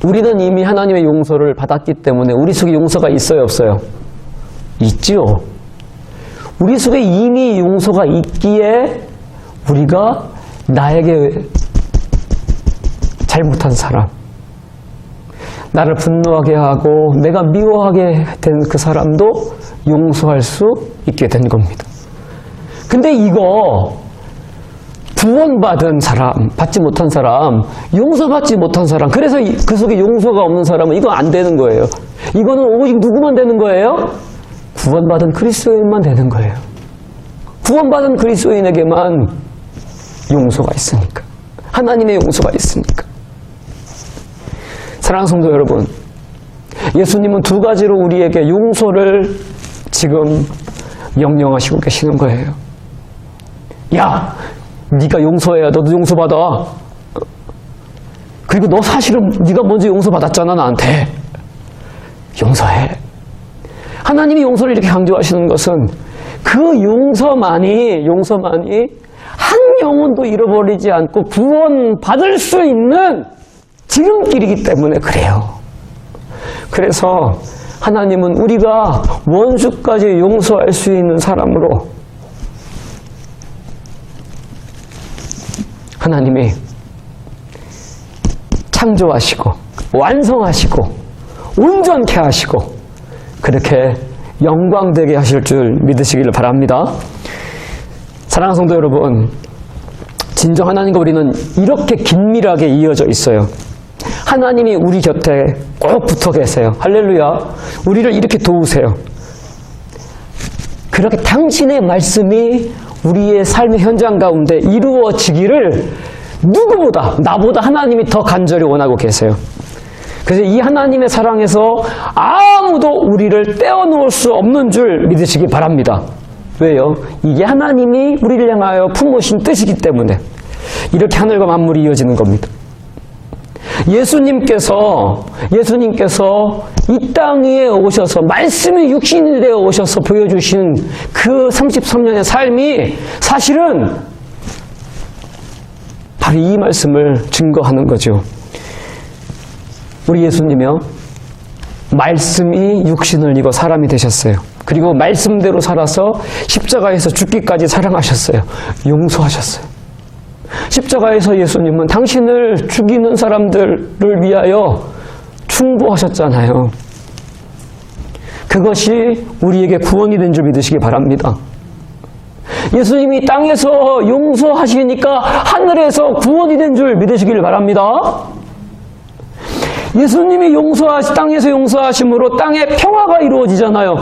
우리는 이미 하나님의 용서를 받았기 때문에 우리 속에 용서가 있어요, 없어요? 있지요. 우리 속에 이미 용서가 있기에 우리가 나에게 잘못한 사람, 나를 분노하게 하고 내가 미워하게 된 그 사람도 용서할 수 있게 된 겁니다. 근데 이거 구원받은 사람, 받지 못한 사람, 용서받지 못한 사람, 그래서 그 속에 용서가 없는 사람은 이거 안 되는 거예요. 이거는 오직 누구만 되는 거예요? 구원받은 그리스도인만 되는 거예요. 구원받은 그리스도인에게만 용서가 있으니까. 하나님의 용서가 있으니까. 사랑하는 성도 여러분, 예수님은 두 가지로 우리에게 용서를 지금 명령하시고 계시는 거예요. 야! 네가 용서해야 너도 용서받아. 그리고 너 사실은 네가 먼저 용서받았잖아, 나한테. 용서해. 하나님이 용서를 이렇게 강조하시는 것은 그 용서만이 한 영혼도 잃어버리지 않고 구원받을 수 있는 지름길이기 때문에 그래요. 그래서 하나님은 우리가 원수까지 용서할 수 있는 사람으로 하나님이 창조하시고 완성하시고 온전케 하시고 그렇게 영광되게 하실 줄 믿으시기를 바랍니다. 사랑하는 성도 여러분, 진정 하나님과 우리는 이렇게 긴밀하게 이어져 있어요. 하나님이 우리 곁에 꼭 붙어 계세요. 할렐루야. 우리를 이렇게 도우세요. 그렇게 당신의 말씀이 우리의 삶의 현장 가운데 이루어지기를 누구보다, 나보다 하나님이 더 간절히 원하고 계세요. 그래서 이 하나님의 사랑에서 아무도 우리를 떼어놓을 수 없는 줄 믿으시기 바랍니다. 왜요? 이게 하나님이 우리를 향하여 품으신 뜻이기 때문에 이렇게 하늘과 만물이 이어지는 겁니다. 예수님께서 이 땅 위에 오셔서 말씀이 육신이 되어 오셔서 보여주신 그 33년의 삶이 사실은 바로 이 말씀을 증거하는 거죠. 우리 예수님이요, 말씀이 육신을 입어 사람이 되셨어요. 그리고 말씀대로 살아서 십자가에서 죽기까지 사랑하셨어요. 용서하셨어요. 십자가에서 예수님은 당신을 죽이는 사람들을 위하여 충고하셨잖아요. 그것이 우리에게 구원이 된 줄 믿으시기 바랍니다. 예수님이 땅에서 용서하시니까 하늘에서 구원이 된 줄 믿으시길 바랍니다. 예수님이 땅에서 용서하심으로 땅에 평화가 이루어지잖아요.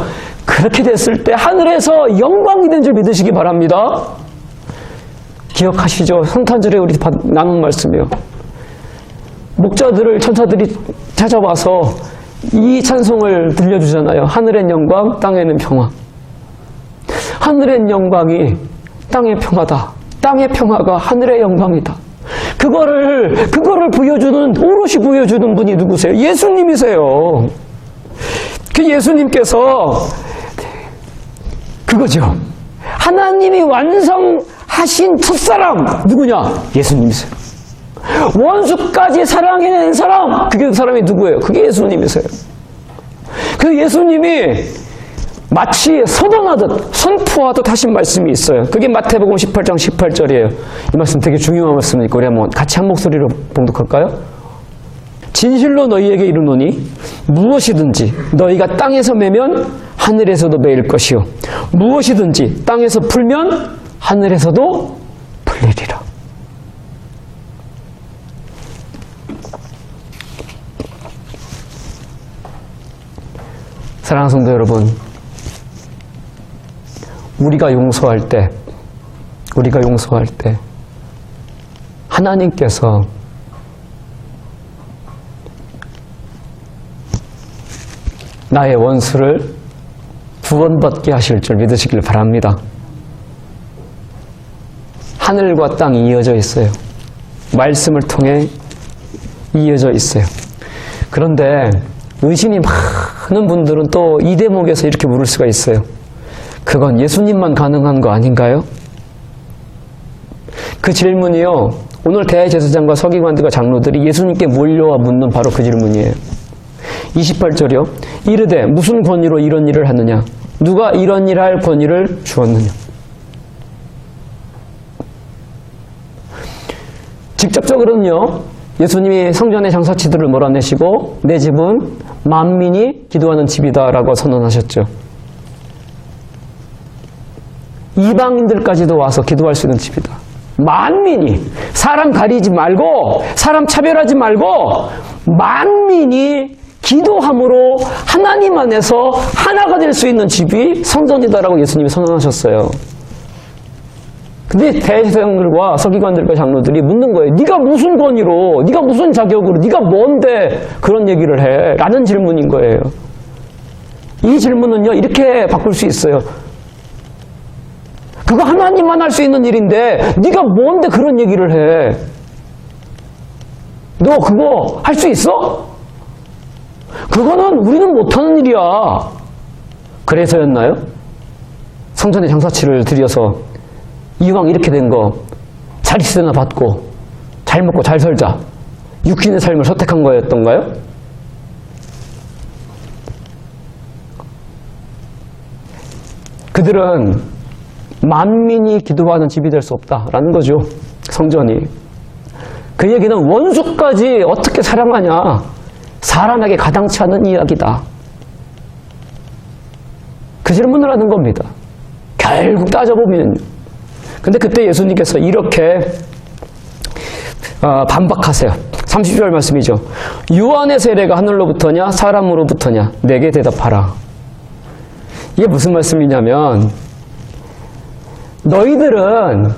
그렇게 됐을 때 하늘에서 영광이 된 줄 믿으시기 바랍니다. 기억하시죠? 성탄절에 우리 나눈 말씀이요. 목자들을 천사들이 찾아와서 이 찬송을 들려주잖아요. 하늘엔 영광, 땅에는 평화. 하늘엔 영광이 땅의 평화다. 땅의 평화가 하늘의 영광이다. 그거를 오롯이 보여주는 분이 누구세요? 예수님이세요. 그 예수님께서 그거죠. 하나님이 완성하신 첫사랑 누구냐? 예수님이세요. 원수까지 사랑해낸 사람, 그게 그 사람이 누구예요? 그게 예수님이세요. 그 예수님이 마치 선언하듯 선포하듯 하신 말씀이 있어요. 그게 마태복음 18장 18절이에요. 이 말씀 되게 중요한 말씀이니까 우리 한번 같이 한 목소리로 봉독할까요? 진실로 너희에게 이르노니 무엇이든지 너희가 땅에서 매면 하늘에서도 매일 것이요 무엇이든지 땅에서 풀면 하늘에서도 풀리리라. 사랑하는 성도 여러분, 우리가 용서할 때 하나님께서 나의 원수를 구원받게 하실 줄 믿으시길 바랍니다. 하늘과 땅이 이어져 있어요. 말씀을 통해 이어져 있어요. 그런데 의심이 많은 분들은 또 이 대목에서 이렇게 물을 수가 있어요. 그건 예수님만 가능한 거 아닌가요? 그 질문이요, 오늘 대제사장과 서기관들과 장로들이 예수님께 몰려와 묻는 바로 그 질문이에요. 28절이요. 이르되 무슨 권위로 이런 일을 하느냐? 누가 이런 일을 할 권위를 주었느냐? 직접적으로는요, 예수님이 성전의 장사치들을 몰아내시고 내 집은 만민이 기도하는 집이다라고 선언하셨죠. 이방인들까지도 와서 기도할 수 있는 집이다. 만민이, 사람 가리지 말고 사람 차별하지 말고 만민이 기도함으로 하나님 안에서 하나가 될 수 있는 집이 성전이다라고 예수님이 선언하셨어요. 근데 대제사장들과 서기관들과 장로들이 묻는 거예요. 네가 무슨 권위로, 네가 무슨 자격으로, 네가 뭔데 그런 얘기를 해? 라는 질문인 거예요. 이 질문은요, 이렇게 바꿀 수 있어요. 그거 하나님만 할 수 있는 일인데 네가 뭔데 그런 얘기를 해? 너 그거 할 수 있어? 그거는 우리는 못하는 일이야. 그래서였나요? 성전의 장사치를 들여서 이왕 이렇게 된 거 자릿세나 받고 잘 먹고 잘 살자, 육신의 삶을 선택한 거였던가요? 그들은 만민이 기도하는 집이 될 수 없다라는 거죠. 성전이. 그 얘기는 원수까지 어떻게 사랑하냐, 사람에게 가당치 않은 이야기다. 그 질문을 하는 겁니다. 결국 따져보면. 근데 그때 예수님께서 이렇게 반박하세요. 30절 말씀이죠. 요한의 세례가 하늘로부터냐 사람으로부터냐 내게 대답하라. 이게 무슨 말씀이냐면, 너희들은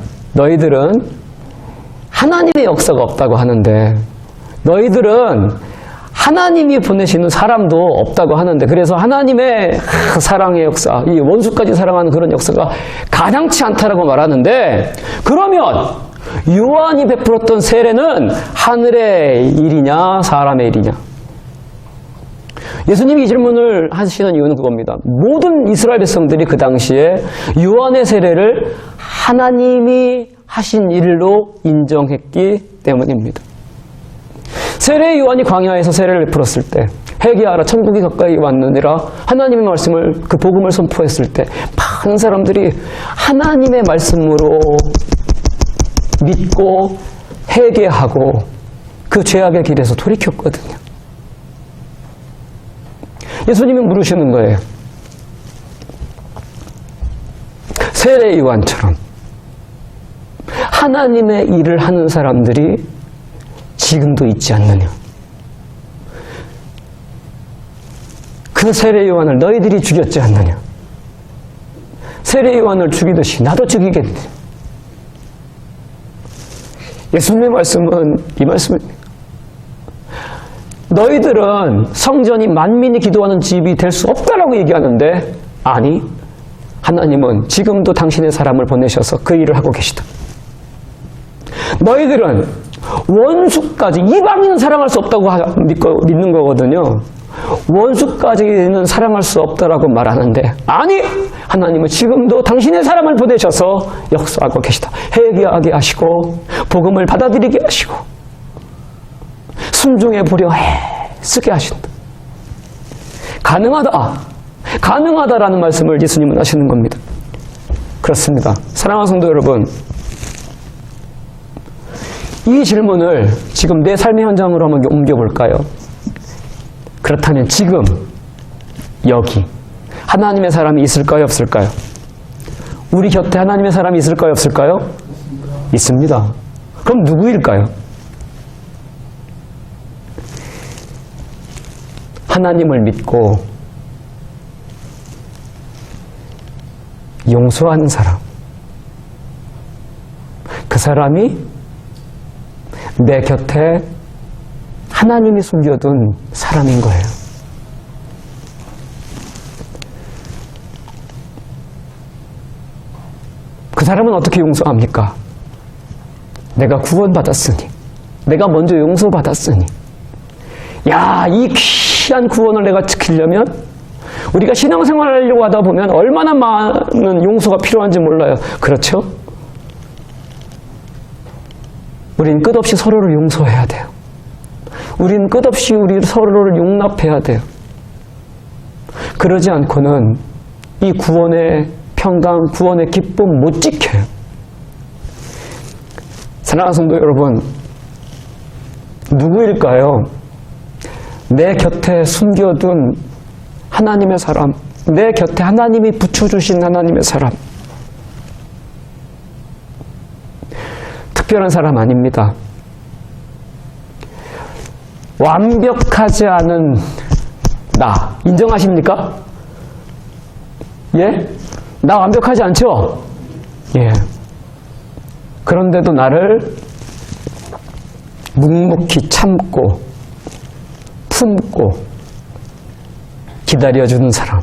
하나님의 역사가 없다고 하는데, 너희들은 하나님이 보내시는 사람도 없다고 하는데, 그래서 하나님의 사랑의 역사, 이 원수까지 사랑하는 그런 역사가 가당치 않다라고 말하는데, 그러면 요한이 베풀었던 세례는 하늘의 일이냐 사람의 일이냐? 예수님이 이 질문을 하시는 이유는 그겁니다. 모든 이스라엘 백성들이 그 당시에 요한의 세례를 하나님이 하신 일로 인정했기 때문입니다. 세례 요한이 광야에서 세례를 베풀었을 때, 회개하라 천국이 가까이 왔느니라 하나님의 말씀을, 그 복음을 선포했을 때 많은 사람들이 하나님의 말씀으로 믿고 회개하고 그 죄악의 길에서 돌이켰거든요. 예수님이 물으시는 거예요. 세례 요한처럼 하나님의 일을 하는 사람들이 지금도 있지 않느냐? 그 세례 요한을 너희들이 죽였지 않느냐? 세례 요한을 죽이듯이 나도 죽이겠네. 예수님의 말씀은 이 말씀입니다. 너희들은 성전이 만민이 기도하는 집이 될 수 없다라고 얘기하는데, 아니, 하나님은 지금도 당신의 사람을 보내셔서 그 일을 하고 계시다. 너희들은 원수까지, 이방인은 사랑할 수 없다고 믿는 거거든요. 원수까지는 사랑할 수 없다라고 말하는데, 아니! 하나님은 지금도 당신의 사람을 보내셔서 역사하고 계시다. 회개하게 하시고 복음을 받아들이게 하시고 순종해 보려 쓰게 하신다. 가능하다라는 말씀을 예수님은 하시는 겁니다. 그렇습니다. 사랑하는 성도 여러분, 이 질문을 지금 내 삶의 현장으로 한번 옮겨볼까요? 그렇다면 지금 여기 하나님의 사람이 있을까요? 없을까요? 우리 곁에 하나님의 사람이 있을까요? 없을까요? 있습니다. 그럼 누구일까요? 하나님을 믿고 용서하는 사람, 그 사람이 내 곁에 하나님이 숨겨둔 사람인 거예요. 그 사람은 어떻게 용서합니까? 내가 구원받았으니, 내가 먼저 용서받았으니, 야, 이 귀한 구원을 내가 지키려면 우리가 신앙생활을 하려고 하다 보면 얼마나 많은 용서가 필요한지 몰라요. 그렇죠? 우린 끝없이 서로를 용서해야 돼요. 우린 끝없이 우리 서로를 용납해야 돼요. 그러지 않고는 이 구원의 평강, 구원의 기쁨 못 지켜요. 사랑하는 성도 여러분, 누구일까요? 내 곁에 숨겨둔 하나님의 사람, 내 곁에 하나님이 붙여주신 하나님의 사람. 특별한 사람 아닙니다. 완벽하지 않은 나 인정하십니까? 예? 나 완벽하지 않죠? 예. 그런데도 나를 묵묵히 참고 품고 기다려주는 사람.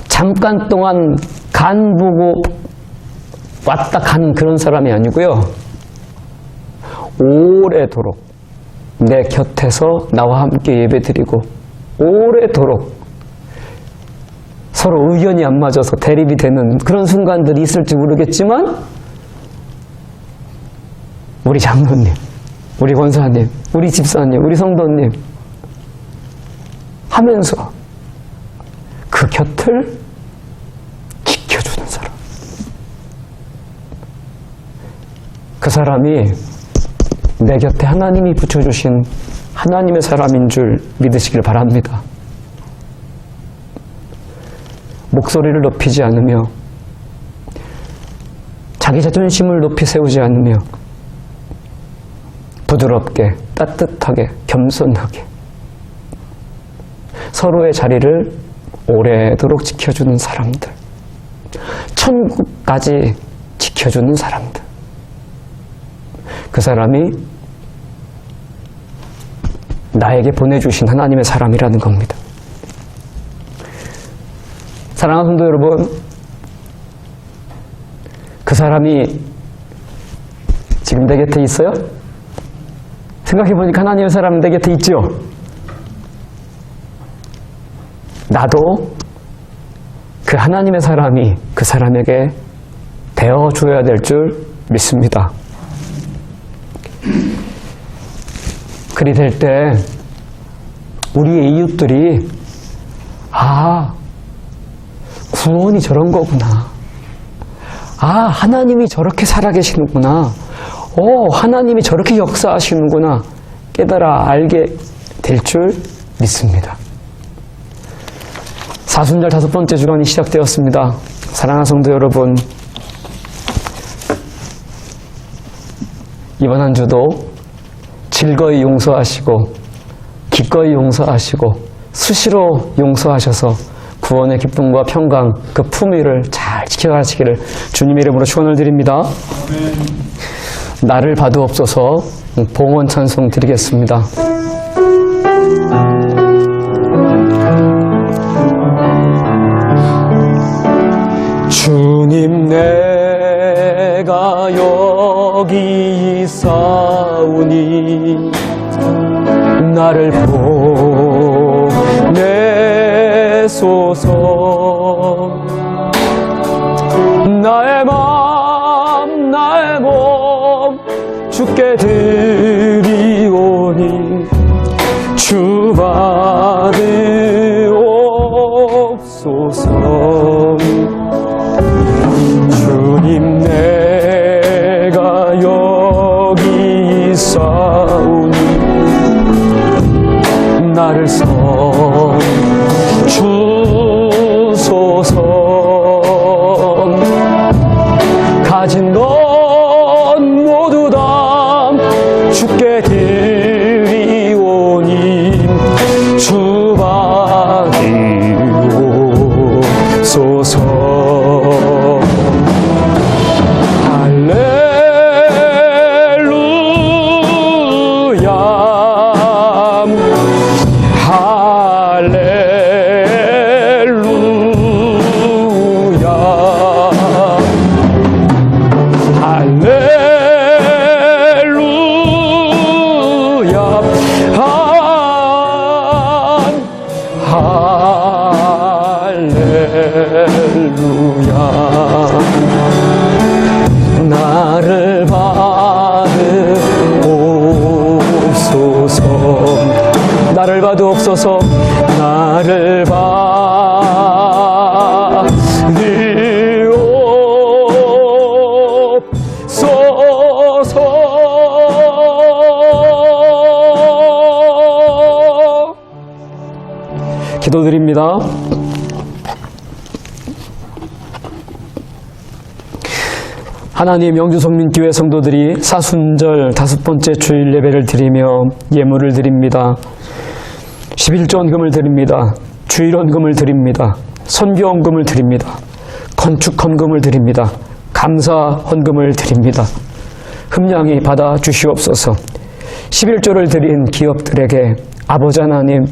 잠깐 동안 간 보고 왔다 가는 그런 사람이 아니고요. 오래도록 내 곁에서 나와 함께 예배드리고 오래도록 서로 의견이 안 맞아서 대립이 되는 그런 순간들이 있을지 모르겠지만 우리 장로님, 우리 권사님, 우리 집사님, 우리 성도님 하면서 그 곁을 지켜주는 사람. 그 사람이 내 곁에 하나님이 붙여주신 하나님의 사람인 줄 믿으시길 바랍니다. 목소리를 높이지 않으며 자기 자존심을 높이 세우지 않으며 부드럽게, 따뜻하게, 겸손하게 서로의 자리를 오래도록 지켜주는 사람들, 천국까지 지켜주는 사람들, 그 사람이 나에게 보내주신 하나님의 사람이라는 겁니다. 사랑하는 성도 여러분, 그 사람이 지금 내 곁에 있어요? 생각해보니까 하나님의 사람 내 곁에 있죠? 나도 그 하나님의 사람이 그 사람에게 되어줘야 될 줄 믿습니다. 그리 될 때 우리의 이웃들이 구원이 저런 거구나. 하나님이 저렇게 살아계시는구나. 하나님이 저렇게 역사하시는구나. 깨달아 알게 될 줄 믿습니다. 사순절 5번째 주간이 시작되었습니다. 사랑하는 성도 여러분, 이번 한 주도 즐거이 용서하시고 기꺼이 용서하시고 수시로 용서하셔서 구원의 기쁨과 평강, 그 품위를 잘 지켜가시기를 주님의 이름으로 축원을 드립니다. 아멘. 나를 봐두옵소서. 봉헌 찬송 드리겠습니다. 주님, 내가 여기 있사오니 나를 보내소서. 나의 맘 나의 몸 주께 드리오니 주 받으옵소서. 주님 내가 여기 있사오니 나를 선주소서. 가진 것 모두 다 주께 드리오니 주 받으옵소서. 할렐루야 할렐루야 할렐루야 할렐루야. 나를 받으옵소서. 나를 받으옵소서. 나를 받으옵소서. 기도드립니다. 하나님, 영주성민교회 성도들이 사순절 5번째 주일 예배를 드리며 예물을 드립니다. 11조원금을 드립니다. 주일원금을 드립니다. 선교원금을 드립니다. 건축헌금을 드립니다. 감사헌금을 드립니다. 흠량히 받아 주시옵소서. 11조를 드린 기업들에게 아버지 하나님,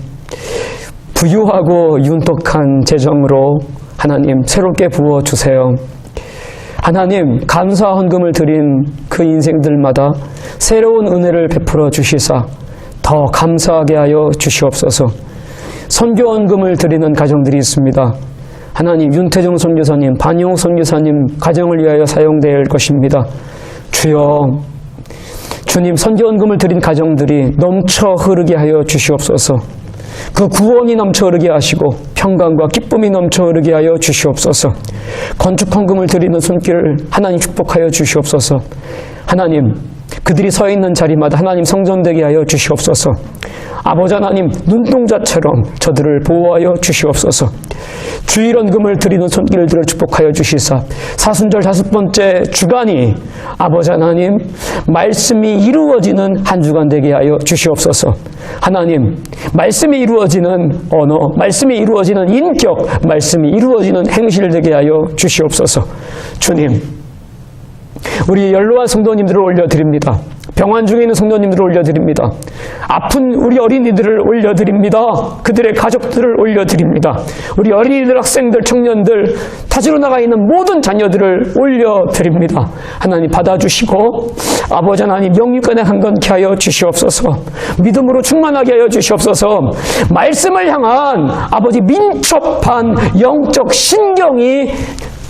부유하고 윤떡한 재정으로 하나님 새롭게 부어주세요. 하나님, 감사 헌금을 드린 그 인생들마다 새로운 은혜를 베풀어 주시사 더 감사하게 하여 주시옵소서. 선교 헌금을 드리는 가정들이 있습니다. 하나님, 윤태정 선교사님, 반영욱 선교사님 가정을 위하여 사용될 것입니다. 주여, 주님, 선교 헌금을 드린 가정들이 넘쳐 흐르게 하여 주시옵소서. 그 구원이 넘쳐 흐르게 하시고 평강과 기쁨이 넘쳐 흐르게 하여 주시옵소서. 건축 헌금을 드리는 손길을 하나님 축복하여 주시옵소서. 하나님, 그들이 서 있는 자리마다 하나님 성전되게 하여 주시옵소서. 아버지 하나님, 눈동자처럼 저들을 보호하여 주시옵소서. 주일원금을 드리는 손길들을 축복하여 주시사 사순절 5번째 주간이 아버지 하나님 말씀이 이루어지는 한 주간 되게 하여 주시옵소서. 하나님, 말씀이 이루어지는 언어, 말씀이 이루어지는 인격, 말씀이 이루어지는 행실 되게 하여 주시옵소서. 주님, 우리 연로한 성도님들을 올려드립니다. 병환 중에 있는 성도님들을 올려드립니다. 아픈 우리 어린이들을 올려드립니다. 그들의 가족들을 올려드립니다. 우리 어린이들, 학생들, 청년들, 타지로 나가 있는 모든 자녀들을 올려드립니다. 하나님 받아주시고 아버지 하나님 영육간에 강건케 하여 주시옵소서. 믿음으로 충만하게 하여 주시옵소서. 말씀을 향한 아버지 민첩한 영적 신경이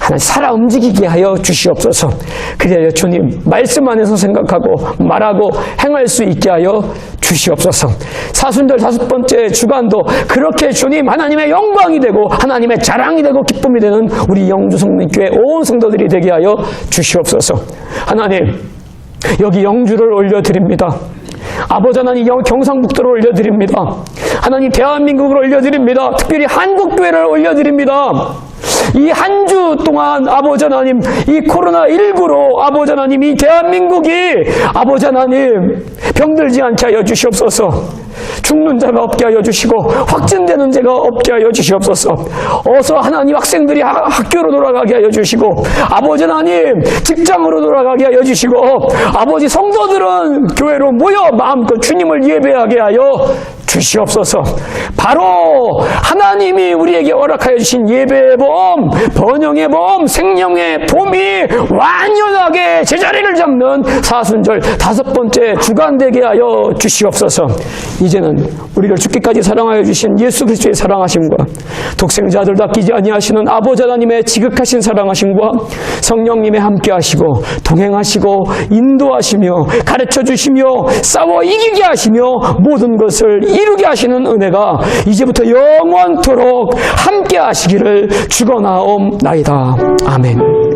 하나님 살아 움직이게 하여 주시옵소서. 그래야 주님 말씀 안에서 생각하고 말하고 행할 수 있게 하여 주시옵소서. 사순절 5번째 주간도 그렇게 주님 하나님의 영광이 되고 하나님의 자랑이 되고 기쁨이 되는 우리 영주성민교회 온 성도들이 되게 하여 주시옵소서. 하나님, 여기 영주를 올려드립니다. 아버지 하나님, 경상북도를 올려드립니다. 하나님, 대한민국을 올려드립니다. 특별히 한국교회를 올려드립니다. 이 한 주 동안 아버지 하나님, 이 코로나19로 아버지 하나님, 이 대한민국이 아버지 하나님 병들지 않게 하여 주시옵소서. 죽는 자가 없게 하여 주시고 확진되는 자가 없게 하여 주시옵소서. 어서 하나님 학생들이 학교로 돌아가게 하여 주시고 아버지 하나님 직장으로 돌아가게 하여 주시고 아버지 성도들은 교회로 모여 마음껏 주님을 예배하게 하여 주시옵소서. 바로 하나님이 우리에게 허락하여 주신 예배의 봄, 번영의 봄, 생명의 봄이 완연하게 제자리를 잡는 사순절 5번째 주간 되게 하여 주시옵소서. 이제는 우리를 죽기까지 사랑하여 주신 예수 그리스도의 사랑하심과 독생자 아들 닦이지 아니하시는 아버지 하나님의 지극하신 사랑하심과 성령님의 함께하시고 동행하시고 인도하시며 가르쳐주시며 싸워 이기게 하시며 모든 것을 이루게 하시는 은혜가 이제부터 영원토록 함께하시기를 축원하옵나이다. 아멘.